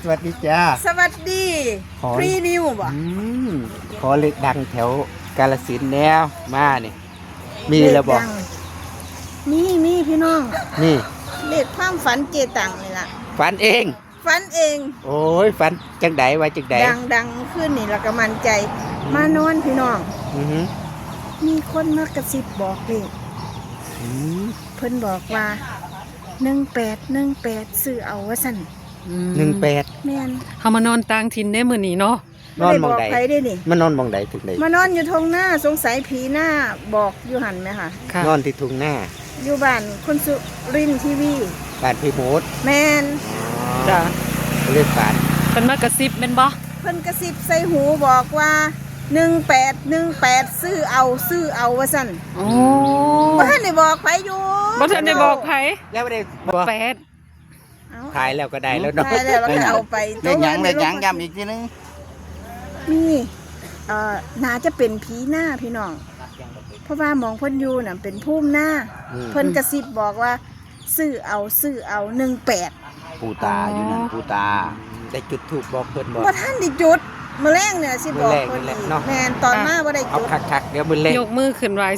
สวัสดีจ้าสวัสดี ขอ พรีนิวบ่ ขอเลขดังแถวกาฬสินธุ์แนวมานี่มีแล้วบอก มีพี่น้อง นี่ เลขความฝันเจตังนี่ล่ะ ฝันเอง ฝันเอง โอ้ยฝันจังไดว่าจังได ดังขึ้นนี่แล้วก็มั่นใจ มานอนพี่น้อง อือหือ มีคนมากระซิบบอกเลข อืม เพิ่นบอกว่า18ซื้อเอาว่าซั่น 18 แม่น เฮามานอนต่างถิ่นได้มื้อนี้เนาะ นอนหมองใด บ่ได้บอกใครได้นี่ มันนอนหมองใดถึงใด มานอนอยู่ทงหน้าสงสัยผีหน้าบอกอยู่หันไหมคะ ค่ะ นอนที่ทุ่งหน้า อยู่บ้านคนสุรินทร์ทีวี บ้านพี่โมด แมน จ้ะ เรียกฝัน เพิ่นมากระซิบแม่นบ่ เพิ่นกระซิบใส่หูบอกว่า18ซื้อเอาว่าซั่น โอ้ บ่ทันได้บอกไผอยู่ บ่ทันได้บอกไผ แล้วไม่ได้บอก แปด เอ้า ถ่ายแล้วก็ได้แล้วเนาะ ตายแล้วเราก็เอาไป เลขหยังเลขหยังย้ำอีกทีนึง นี่น่าจะเป็นผีหน้าพี่น้อง เพราะว่าหมองเพิ่นอยู่น่ะเป็นภูมิหน้า เพิ่นกระซิบบอกว่าซื้อเอา18 ปูตาอยู่นั่นปูตา ได้จุดถูกบอกเพิ่นบอก บ่ทันได้จุดมื้อแรงเนี่ยสิบอก มื้อแรง เพิ่น นี่แหละ อีก เนาะ แม่นตอนมาบ่ได้ เอา จุด คักๆเดี๋ยวมือเล่น ยกมือขึ้นไหว้